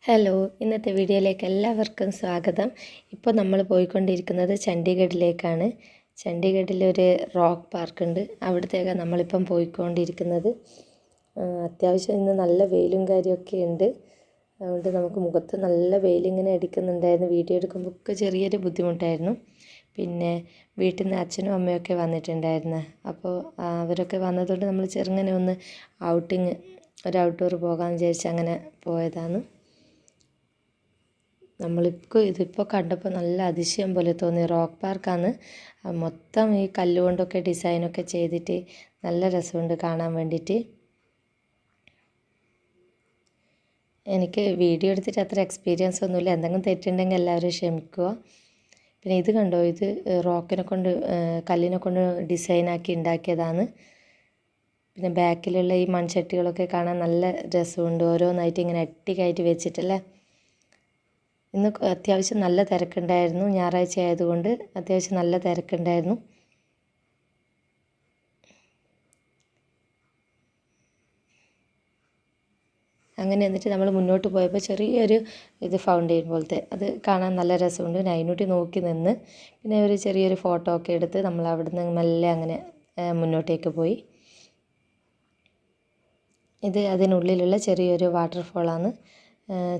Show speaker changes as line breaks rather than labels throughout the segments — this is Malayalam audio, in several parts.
ഹലോ, ഇന്നത്തെ വീഡിയോയിലേക്ക് എല്ലാവർക്കും സ്വാഗതം. ഇപ്പോൾ നമ്മൾ പോയിക്കൊണ്ടിരിക്കുന്നത് ചണ്ഡീഗഡിലേക്കാണ്. ചണ്ഡീഗഡിലൊരു റോക്ക് പാർക്കുണ്ട്, അവിടത്തേക്കാണ് നമ്മളിപ്പം പോയിക്കൊണ്ടിരിക്കുന്നത്. അത്യാവശ്യം ഇന്ന് നല്ല വെയിലും കാര്യമൊക്കെ ഉണ്ട്. അതുകൊണ്ട് നമുക്ക് മുഖത്ത് നല്ല വെയിലിങ്ങനെ അടിക്കുന്നുണ്ടായിരുന്നു. വീഡിയോ എടുക്കുമ്പോൾ ഒക്കെ ചെറിയൊരു ബുദ്ധിമുട്ടായിരുന്നു. പിന്നെ വീട്ടിൽ നിന്ന് അച്ഛനും അമ്മയൊക്കെ വന്നിട്ടുണ്ടായിരുന്നു. അപ്പോൾ അവരൊക്കെ വന്നതുകൊണ്ട് നമ്മൾ ചെറുങ്ങനെ ഒന്ന് ഒരു ഔട്ട്ഡോർ പോകാമെന്ന് വിചാരിച്ച് അങ്ങനെ പോയതാണ്. ഇതിപ്പോൾ കണ്ടപ്പോൾ നല്ല അതിശയം പോലെ തോന്നി. റോക്ക് പാർക്കാണ്. മൊത്തം ഈ കല്ലുകൊണ്ടൊക്കെ ഡിസൈനൊക്കെ ചെയ്തിട്ട് നല്ല രസമുണ്ട് കാണാൻ വേണ്ടിയിട്ട്. എനിക്ക് വീഡിയോ എടുത്തിട്ട് അത്ര എക്സ്പീരിയൻസ് ഒന്നുമില്ല. എന്തെങ്കിലും തെറ്റുണ്ടെങ്കിൽ എല്ലാവരും ക്ഷമിക്കുക. പിന്നെ ഇത് കണ്ടോ, ഇത് കല്ലിനെ കൊണ്ട് ഡിസൈനാക്കി ഉണ്ടാക്കിയതാണ്. പിന്നെ ബാക്കിലുള്ള ഈ മൺചട്ടികളൊക്കെ കാണാൻ നല്ല രസമുണ്ട്. ഓരോന്നായിട്ട് ഇങ്ങനെ അട്ടിക്കായിട്ട് വെച്ചിട്ടല്ലേ. ഇന്ന് അത്യാവശ്യം നല്ല തിരക്കുണ്ടായിരുന്നു. ഞായറാഴ്ച ആയതുകൊണ്ട് അത്യാവശ്യം നല്ല തിരക്കുണ്ടായിരുന്നു. അങ്ങനെ എന്നിട്ട് നമ്മൾ മുന്നോട്ട് പോയപ്പോൾ ചെറിയൊരു ഫൗണ്ടെയിൻ പോലത്തെ അത് കാണാൻ നല്ല രസമുണ്ട്. അതിനോട്ട് നോക്കി നിന്ന് പിന്നെ ഒരു ചെറിയൊരു ഫോട്ടോ ഒക്കെ എടുത്ത് നമ്മൾ അവിടെ നിന്ന് മെല്ലെ അങ്ങനെ മുന്നോട്ടേക്ക് പോയി. ഇത് അതിനുള്ളിലുള്ള ചെറിയൊരു വാട്ടർഫോളാണ്.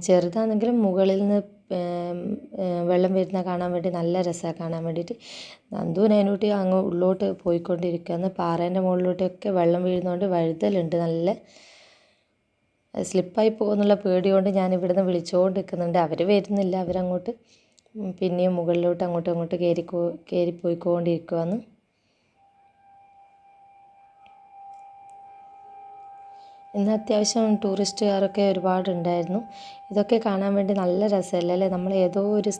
ചെറുതാണെങ്കിലും മുകളിൽ നിന്ന് വെള്ളം വരുന്ന കാണാൻ വേണ്ടി നല്ല രസമാണ് കാണാൻ വേണ്ടിയിട്ട്. നന്ദുവിന് അതിനോട്ട് അങ്ങ് ഉള്ളോട്ട് പോയിക്കൊണ്ടിരിക്കുകയാണ്. പാറേൻ്റെ മുകളിലോട്ടൊക്കെ വെള്ളം വീഴുന്നതുകൊണ്ട് വഴുതലുണ്ട്. നല്ല സ്ലിപ്പായി പോകുന്നുള്ള പേടി കൊണ്ട് ഞാൻ ഇവിടുന്ന് വിളിച്ചുകൊണ്ട് നിൽക്കുന്നുണ്ട്. അവർ വരുന്നില്ല. അവരങ്ങോട്ട് പിന്നെയും മുകളിലോട്ട് അങ്ങോട്ട് കയറി പോയിക്കൊണ്ടിരിക്കുകയാണ്. ഇന്ന് അത്യാവശ്യം ടൂറിസ്റ്റുകാരൊക്കെ ഒരുപാടുണ്ടായിരുന്നു. ഇതൊക്കെ കാണാൻ വേണ്ടി നല്ല രസമല്ലേ അല്ലേ. നമ്മൾ ഏതോ ഒരു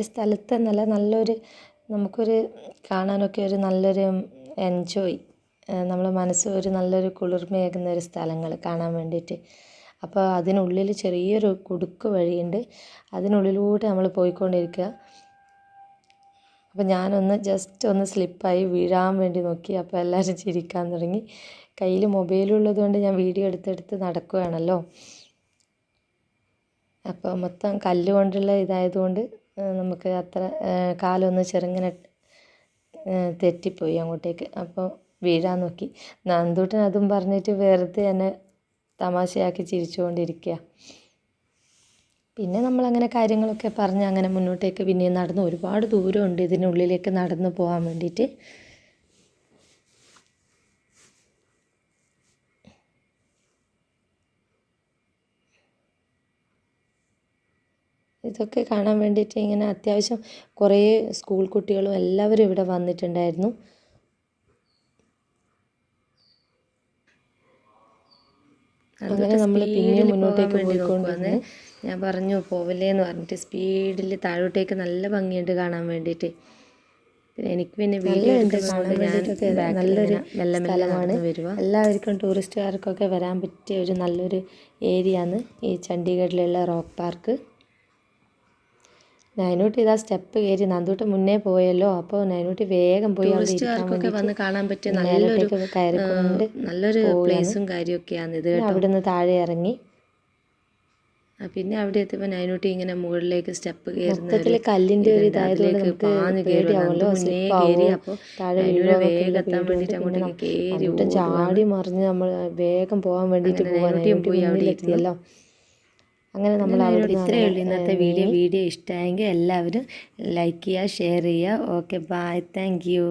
സ്ഥലത്ത് എന്നല്ല, നമുക്കൊരു കാണാനൊക്കെ ഒരു നല്ലൊരു എൻജോയ്, നമ്മളെ മനസ്സ് ഒരു നല്ലൊരു കുളിർമയേകുന്ന ഒരു സ്ഥലങ്ങൾ കാണാൻ വേണ്ടിയിട്ട്. അപ്പോൾ അതിനുള്ളിൽ ചെറിയൊരു കുടുക്ക് വഴിയുണ്ട്. അതിനുള്ളിലൂടെ നമ്മൾ പോയിക്കൊണ്ടിരിക്കുക. അപ്പോൾ ഞാനൊന്ന് ജസ്റ്റ് ഒന്ന് സ്ലിപ്പായി വീഴാൻ വേണ്ടി നോക്കി. അപ്പോൾ എല്ലാവരും ചിരിക്കാൻ തുടങ്ങി. കയ്യിൽ മൊബൈലുള്ളത് കൊണ്ട് ഞാൻ വീഡിയോ എടുത്തെടുത്ത് നടക്കുകയാണല്ലോ. അപ്പോൾ മൊത്തം കല്ലുകൊണ്ടുള്ള ഇതായതുകൊണ്ട് നമുക്ക് അത്ര കാലൊന്ന് ചെറുങ്ങനെ തെറ്റിപ്പോയി അങ്ങോട്ടേക്ക്. അപ്പോൾ വീഴാൻ നോക്കി. നന്ദൂട്ടൻ അതും പറഞ്ഞിട്ട് വെറുതെ എന്നെ തമാശയാക്കി ചിരിച്ചുകൊണ്ടിരിക്കുക. പിന്നെ നമ്മളങ്ങനെ കാര്യങ്ങളൊക്കെ പറഞ്ഞ് അങ്ങനെ മുന്നോട്ടേക്ക് പിന്നെയും നടന്ന് ഒരുപാട് ദൂരമുണ്ട് ഇതിനുള്ളിലേക്ക് നടന്ന് പോകാൻ വേണ്ടിയിട്ട്. ഇതൊക്കെ കാണാൻ വേണ്ടിയിട്ട് ഇങ്ങനെ അത്യാവശ്യം കുറേ സ്കൂൾ കുട്ടികളും എല്ലാവരും ഇവിടെ വന്നിട്ടുണ്ടായിരുന്നു. അങ്ങനെ നമ്മൾ പിന്നെ മുന്നോട്ടേക്ക് പോയിക്കൊണ്ടിരുന്നു. ഞാൻ പറഞ്ഞു പോവല്ലേന്ന് പറഞ്ഞിട്ട് സ്പീഡിൽ താഴോട്ടേക്ക് നല്ല ഭംഗിയുണ്ട് കാണാൻ വേണ്ടിയിട്ട്. പിന്നെ എനിക്ക് പിന്നെ വീഡിയോ നല്ലൊരു സ്ഥലമാണ്. എല്ലാവർക്കും ടൂറിസ്റ്റുകാർക്കൊക്കെ വരാൻ പറ്റിയ ഒരു നല്ലൊരു ഏരിയയാണ് ഈ ചണ്ഡീഗഡിലുള്ള റോക്ക് പാർക്ക്. നൈനൂട്ടി ഇതാ സ്റ്റെപ്പ് കയറി. നന്ദൂട്ട് മുന്നേ പോയല്ലോ. അപ്പോൾ നൈനൂട്ടി വേഗം പോയി
ടൂറിസ്റ്റുകാർക്കൊക്കെ വന്ന് കാണാൻ പറ്റിയ നല്ലൊരു പ്ലേസും കാര്യമൊക്കെയാണ് ഇത്.
അവിടുന്ന് താഴെ ഇറങ്ങി
പിന്നെ അവിടെ എത്തിയപ്പോൾ നൈനൂട്ടി ഇങ്ങനെ മുകളിലേക്ക് സ്റ്റെപ്പ്
കയറുന്നതിൽ കല്ലിൻ്റെ ഒരു ഇതായതുകൊണ്ട് പാഞ്ഞ് കയറിയാവുമല്ലോ. അപ്പോൾ താഴെ വേഗം എത്താൻ വേണ്ടിയിട്ട് അങ്ങോട്ടേക്ക് കയറി ചാടി മറിഞ്ഞ് നമ്മൾ വേഗം പോകാൻ വേണ്ടിയിട്ട് പോയി അവിടെ എത്തിയല്ലോ. അങ്ങനെ നമ്മൾ
ഇത്രയേ ഉള്ളൂ ഇന്നത്തെ വീഡിയോ ഇഷ്ടമായെങ്കിൽ എല്ലാവരും ലൈക്ക് ചെയ്യുക, ഷെയർ ചെയ്യുക. Okay, bye, thank U.